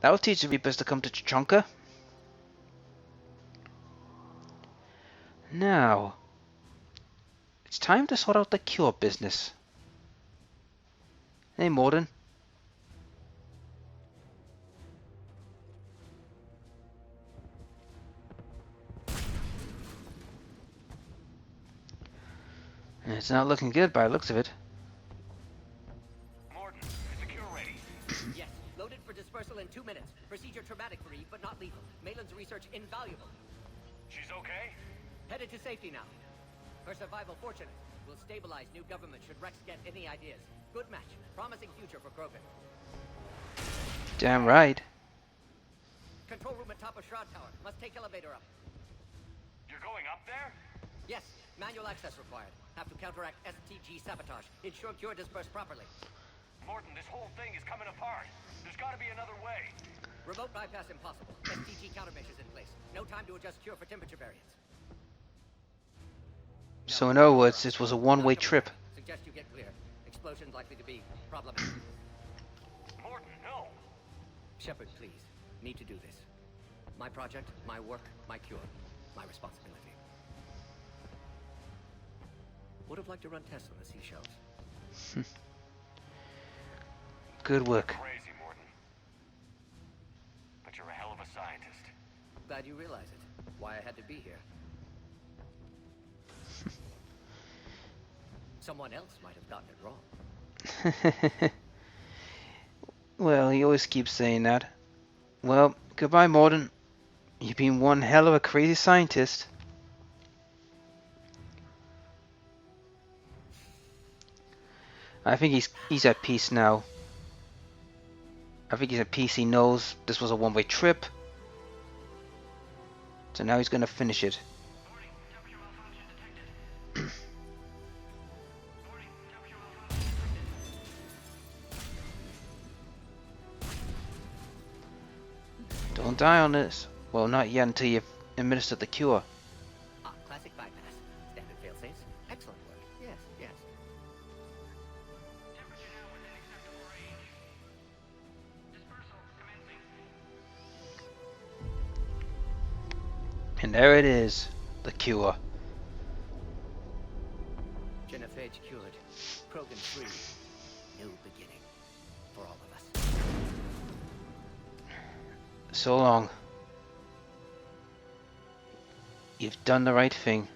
That'll teach the Reapers to come to Tuchanka. Now, it's time to sort out the cure business. Hey, Morden. It's not looking good by the looks of it. Morden, is the cure ready? Yes, loaded for dispersal in 2 minutes. Procedure traumatic for Eve, but not lethal. Malin's research invaluable. She's okay? Headed to safety now. Her survival fortunate. Will stabilize new government should Rex get any ideas. Good match. Promising future for Krogan. Damn right. Control room at top of Shroud Tower. Must take elevator up. You're going up there? Yes, manual access required. Have to counteract STG sabotage. Ensure cure dispersed properly. Morden, this whole thing is coming apart. There's gotta be another way. Remote bypass impossible. STG countermeasures in place. No time to adjust cure for temperature variance. So in other words, this was a one-way trip. Suggest you get clear. Explosion's likely to be problematic. Morden, no. Shepard, please. Need to do this. My project, my work, my cure. My responsibility. Would have liked to run tests on the seashells. Good work. Crazy, Morden. But you're a hell of a scientist. Glad you realize it. Why I had to be here. Someone else might have gotten it wrong. Well, he always keeps saying that. Well, goodbye, Morden. You've been one hell of a crazy scientist. I think he's at peace now. I think he's at peace. He knows this was a one-way trip. So now he's gonna finish it. Don't die on this. Well, not yet until you've administered the cure. Ah, classic bypass. Standard failsafes. Excellent work. Yes, yes. Temperature now within acceptable range. Dispersal commencing. And there it is. The cure. Genophage cured. Krogan free. New beginning. For all of us. So long. You've done the right thing.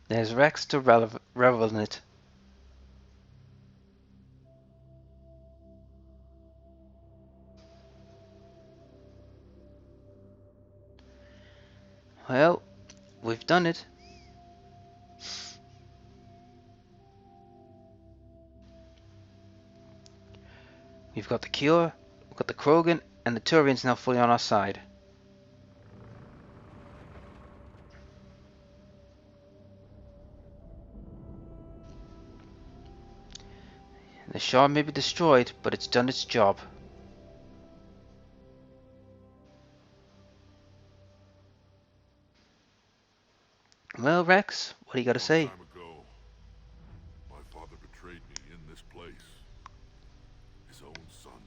There's Rex to revel in it. Well, we've done it. We've got the cure, we've got the Krogan, and the Turians now fully on our side. The shard may be destroyed, but it's done its job. Well, Rex, what do you got to say? Time ago, my father betrayed me in this place. His own son.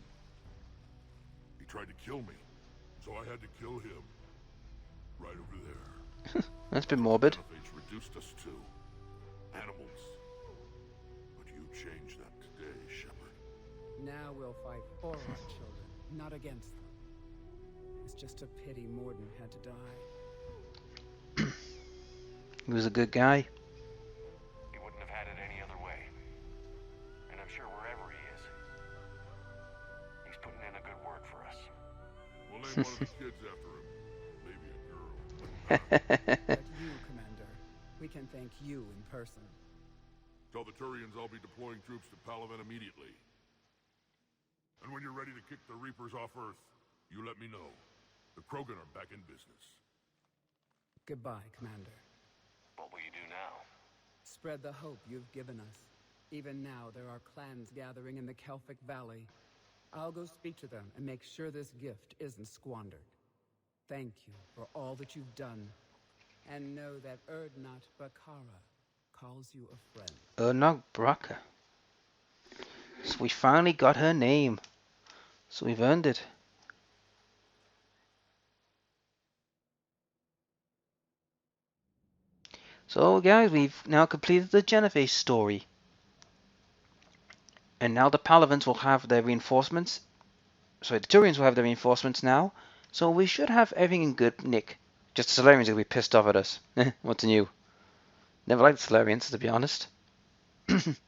He tried to kill me, so I had to kill him. Right over there. That's been morbid. Genophage reduced us to animals. But you changed that today, Shepard. Now we'll fight for our children, not against them. It's just a pity Morden had to die. He was a good guy. He wouldn't have had it any other way. And I'm sure wherever he is, he's putting in a good word for us. We'll name one of the kids after him. Maybe a girl. But you, Commander, we can thank you in person. Tell the Turians I'll be deploying troops to Palaven immediately. And when you're ready to kick the Reapers off Earth, you let me know. The Krogan are back in business. Goodbye, Commander. What will you do now? Spread the hope you've given us. Even now, there are clans gathering in the Kelphic Valley. I'll go speak to them and make sure this gift isn't squandered. Thank you for all that you've done. And know that Erdnot Bakara calls you a friend. Ernog Braka. So we finally got her name. So we've earned it. So guys, we've now completed the Genevieve story. And now the Palavans will have their reinforcements. Sorry, the Turians will have their reinforcements now. So we should have everything in good nick. Just the Solarians will be pissed off at us. What's new? Never liked the Solarians, to be honest. If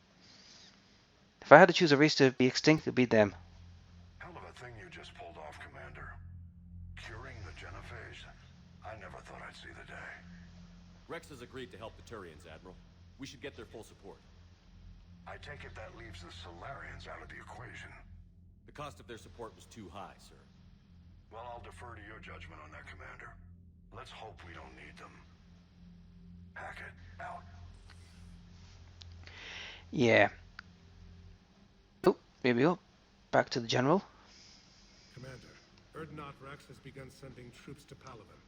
I had to choose a race to be extinct, it would be them. Hell of a thing you just pulled off, Commander. Curing the Genophage. I never thought I'd see the day. Rex has agreed to help the Turians, Admiral. We should get their full support. I take it that leaves the Solarians out of the equation. The cost of their support was too high, sir. Well, I'll defer to your judgment on that, Commander. Let's hope we don't need them. Hackett, out. Yeah. Oh, here we go. Back to the General. Commander, Erdnot Rex has begun sending troops to Palaven.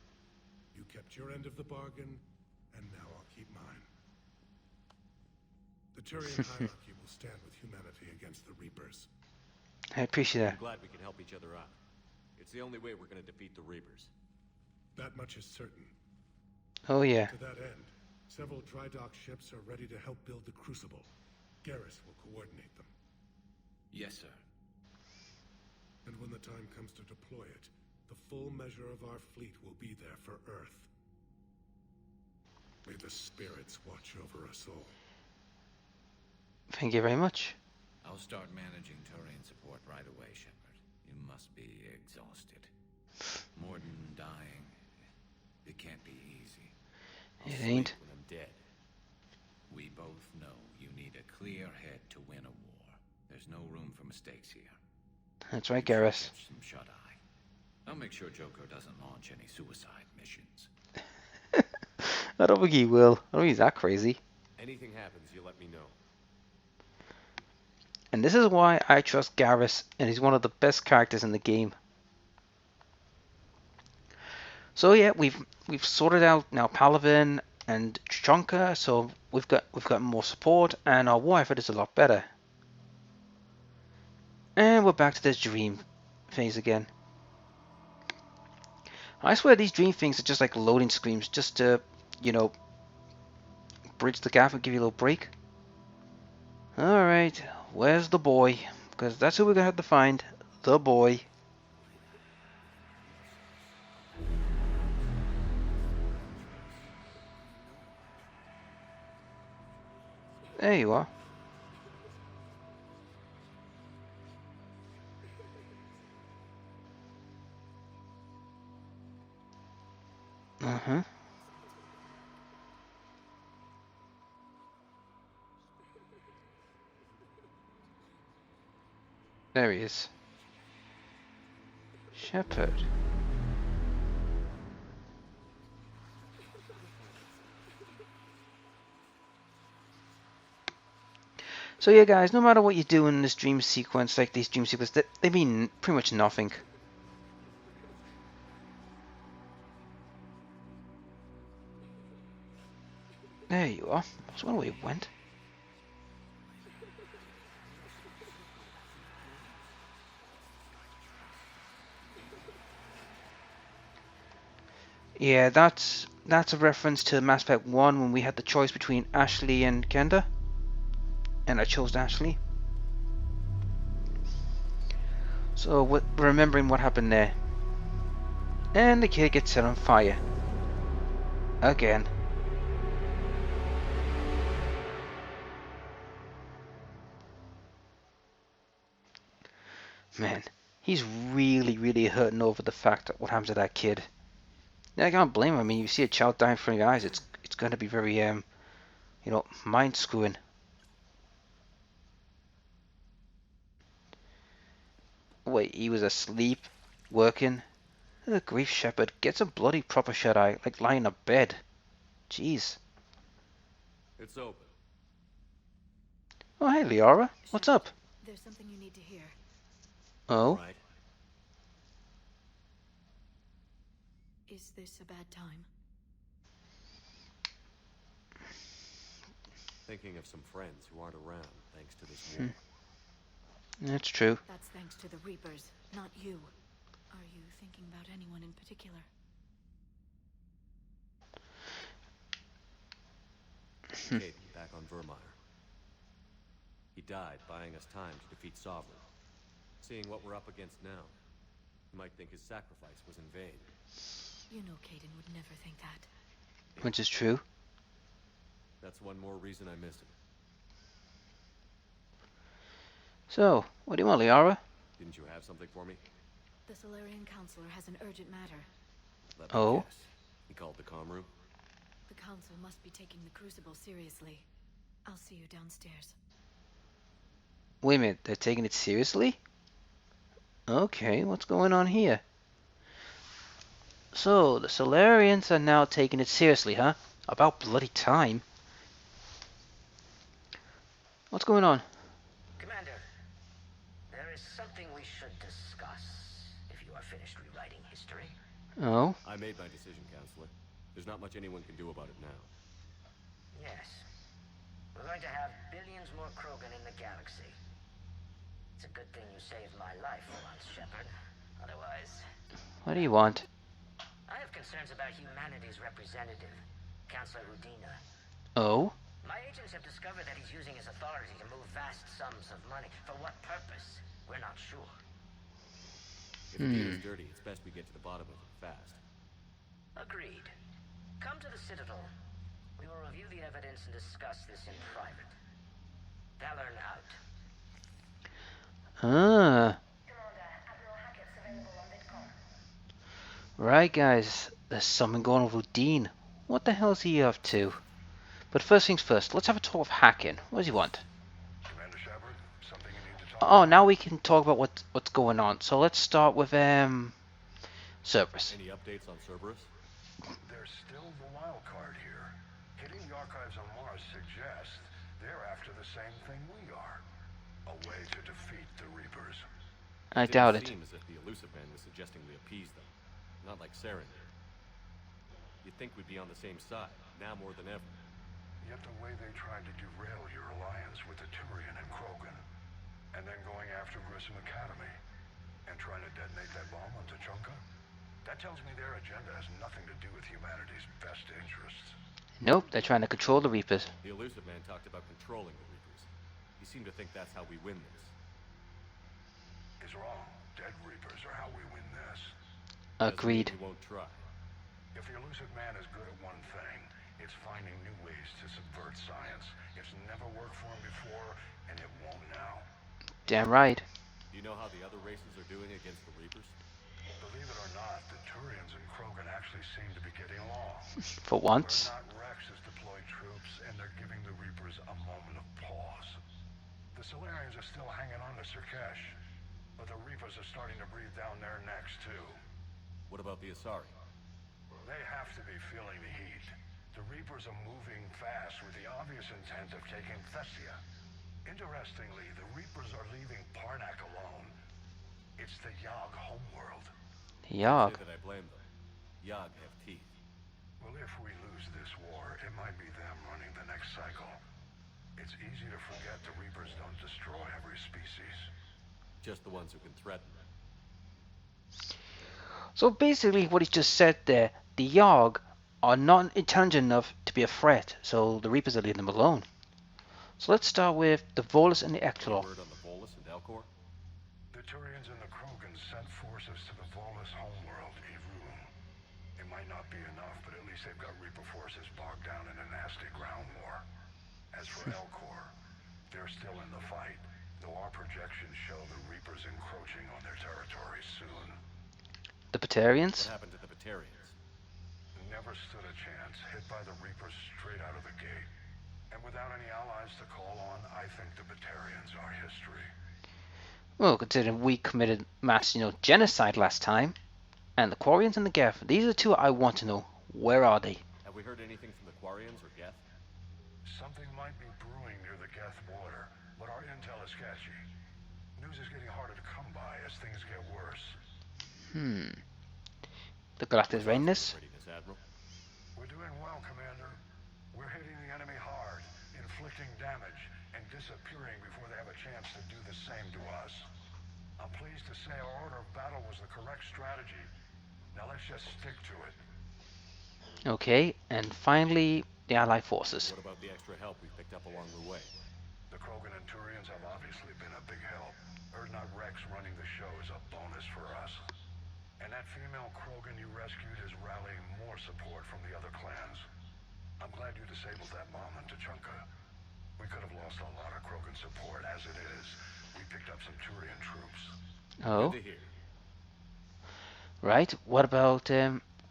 You kept your end of the bargain, and now I'll keep mine. The Turian hierarchy will stand with humanity against the Reapers. I appreciate that. I'm glad we can help each other out. It's the only way we're going to defeat the Reapers. That much is certain. Oh yeah. To that end, several dry dock ships are ready to help build the Crucible. Garrus will coordinate them. Yes, sir. And when the time comes to deploy it, the full measure of our fleet will be there for Earth. May the spirits watch over us all. Thank you very much. I'll start managing Turian support right away, Shepard. You must be exhausted. Morden dying. It can't be easy. I'll It sleep ain't. when I'm dead. We both know you need a clear head to win a war. There's no room for mistakes here. That's right, You should Garrus. catch some shut-eye. I'll make sure Joker doesn't launch any suicide missions. I don't think he will. I don't think he's that crazy. Anything happens, you let me know. And this is why I trust Garrus, and he's one of the best characters in the game. So yeah, we've sorted out now Palaven and Chonka, so we've got more support, and our war effort is a lot better. And we're back to this dream phase again. I swear these dream things are just like loading screens, just to, you know, bridge the gap and give you a little break. Alright, where's the boy? Because that's who we're gonna have to find. The boy. There you are. Uh-huh. There he is. Shepard. So yeah guys, no matter what you do in this dream sequence, like these dream sequences, they mean pretty much nothing. There you are. I was wondering where he went. Yeah, that's a reference to Mass Effect 1 when we had the choice between Ashley and Kenda. And I chose Ashley. So we're remembering what happened there. And the kid gets set on fire. Again. Man, he's really hurting over the fact that what happened to that kid. Yeah, I can't blame him. I mean, you see a child dying in front of your eyes, it's going to be very you know, mind screwing. Wait, he was asleep, working. Good grief, Shepard, get some bloody proper shut-eye, like lying in a bed. Jeez. It's open. Oh, hey, Liara. What's up? There's something you need to hear. Oh? Right. Is this a bad time? thinking of some friends who aren't around thanks to this war. That's true. That's thanks to the Reapers, not you. Are you thinking about anyone in particular? Caden, back on Vermeer. He died buying us time to defeat Sovereign. Seeing what we're up against now, you might think his sacrifice was in vain. You know Caden would never think that. Which is true. That's one more reason I miss him. So, what do you want, Liara? Didn't you have something for me? The Solarian Counselor has an urgent matter. Let me Oh? guess. He called the comm room? The Council must be taking the Crucible seriously. I'll see you downstairs. Wait a minute, they're taking it seriously? Okay, what's going on here? So, the Solarians are now taking it seriously, huh? About bloody time. What's going on? Commander, there is something we should discuss if you are finished rewriting history. Oh? I made my decision, Counselor. There's not much anyone can do about it now. Yes. We're going to have billions more Krogan in the galaxy. It's a good thing you saved my life once, Shepard. Otherwise... What do you want? I have concerns about humanity's representative, Counselor Udina. Oh? My agents have discovered that he's using his authority to move vast sums of money. For what purpose? We're not sure. If Udina's dirty, it's best we get to the bottom of it fast. Agreed. Come to the Citadel. We will review the evidence and discuss this in private. Valorn out. Ah. Right, guys. There's something going on with Dean. What the hell is he up to? But first things first, let's have a talk of Hacking. What does he want? Commander Shepard, something you need to talk Oh, now we can talk about what's going on. So let's start with Cerberus. Any updates on Cerberus? There's still the wild card here. Hitting the archives on Mars suggests they're after the same thing we are. A way to defeat the Reapers. I doubt it. Didn't seem as if the Elusive Man was suggesting we appease them. Not like Saren did. You'd think we'd be on the same side, now more than ever. Yet the way they tried to derail your alliance with the Turian and Krogan, and then going after Grissom Academy, and trying to detonate that bomb on Tuchanka, that tells me their agenda has nothing to do with humanity's best interests. Nope, they're trying to control the Reapers. The Elusive Man talked about controlling the Reapers. He seemed to think that's how we win this. Is wrong. Dead Reapers are how we win this. Agreed. We won't try. If the Elusive Man is good at one thing, it's finding new ways to subvert science. It's never worked for him before, and it won't now. Damn right. Do you know how the other races are doing against the Reapers? Believe it or not, the Turians and Krogan actually seem to be getting along. For once. Rex has deployed troops, and they're giving the Reapers a moment of pause. The Solarians are still hanging on to Surkesh, but the Reapers are starting to breathe down their necks, too. What about the Asari? They have to be feeling the heat. The Reapers are moving fast with the obvious intent of taking Thessia. Interestingly, the Reapers are leaving Parnak alone. It's the Yogg homeworld. Yogg. Say that I blame them. Yogg have teeth. Well, if we lose this war, it might be them running the next cycle. It's easy to forget the Reapers don't destroy every species. Just the ones who can threaten them. So basically what he just said there, the Yogg are not intelligent enough to be a threat, so the Reapers are leaving them alone. So let's start with the Volus and the Eclor. Word on the Volus and Elcor? The Turians and the Krogan sent forces to the Volus homeworld, Evun. It might not be enough, but at least they've got Reaper forces bogged down in a nasty ground war. As for Elcor, they're still in the fight, though our projections show the Reapers encroaching on their territory soon. The Batarians? What happened to the Batarians? Never stood a chance, hit by the Reapers straight out of the gate. And without any allies to call on, I think the Batarians are history. Well, considering we committed mass, genocide last time. And the Quarians and the Geth, these are the two I want to know. Where are they? Have we heard anything from the Quarians or Geth? Something might be brewing near the Geth border, but our intel is sketchy. News is getting harder to come by as things get worse. The Galactus Readiness? Readiness, Admiral. We're doing well, Commander. We're hitting the enemy hard, inflicting disappearing before they have a chance to do the same to us. I'm pleased to say our order of battle was the correct strategy. Now let's just stick to it. Okay, and finally, the Allied forces. What about the extra help we picked up along the way? The Krogan and Turians have obviously been a big help. Urdnot Rex running the show is a bonus for us. And that female Krogan you rescued is rallying more support from the other clans. I'm glad you disabled that bomb on Tuchanka. We could have lost a lot of Krogan support as it is. We picked up some Turian troops. Oh. Good to hear. Right, what about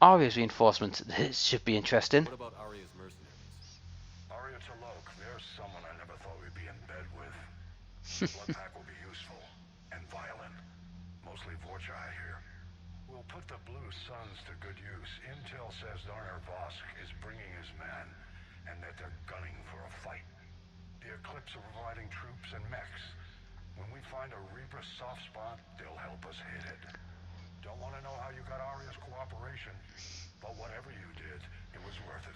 Aria's reinforcements? This should be interesting. What about Aria's mercenaries? Aria T'Loak, there's someone I never thought we'd be in bed with. The blood pack will be useful and violent. Mostly Vorchai here. We'll put the Blue Suns to good use. Intel says Darner Vosk is bringing his men, and that they're gunning for a fight. The Eclipse are providing troops and mechs. When we find a Reaper soft spot, they'll help us hit it. Don't want to know how you got Aria's cooperation, but whatever you did, it was worth it.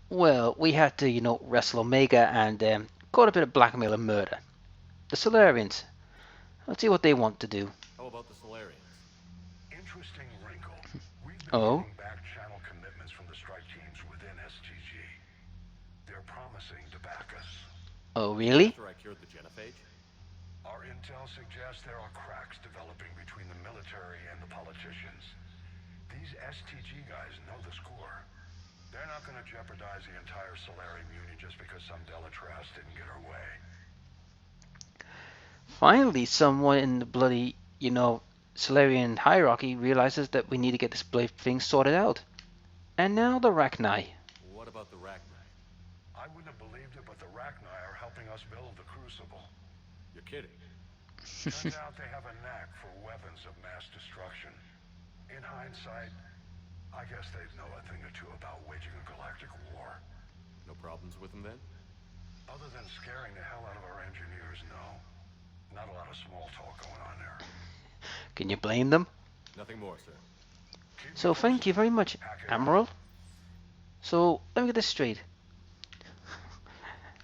Well, we had to, wrestle Omega and got a bit of blackmail and murder. The Solarians. Let's see what they want to do. How about the Solarians? Interesting wrinkle. We've been getting back channel commitments from the strike teams within STG. They're promising to back us. Oh, really? After I cured the Genophage? Our intel suggests there are cracks developing between the military and the politicians. These STG guys know the score. They're not going to jeopardize the entire Solarian Union just because some Delatras didn't get her way. Finally, someone in the bloody, Solarian hierarchy realizes that we need to get this blade thing sorted out. And now the Rachni. What about the Rachni? I wouldn't have believed it, but the Rachni are helping us build the Crucible. You're kidding. Turns out they have a knack for weapons of mass destruction. In hindsight, I guess they'd know a thing or two about waging a galactic war. No problems with them then? Other than scaring the hell out of our engineers, no. Not a lot of small talk going on there. Can you blame them? Nothing more, sir. So thank you very much, Admiral. So let me get this straight.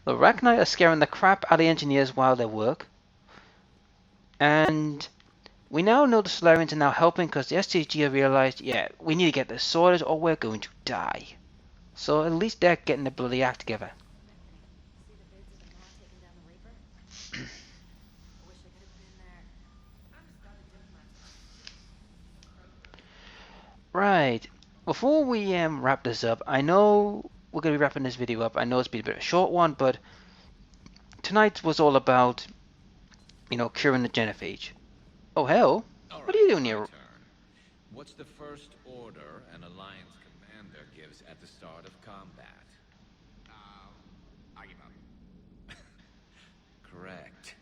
The Rachni are scaring the crap out of the engineers while they work. And we now know the Solarians are now helping because the STG have realized, yeah, we need to get this sorted or we're going to die. So at least they're getting the bloody act together. Right, before we wrap this up, I know we're going to be wrapping this video up. I know it's been a bit of a short one, but tonight was all about, curing the Genophage. Oh hell, what are you doing here? What's the first order an Alliance commander gives at the start of combat? I give up. Correct.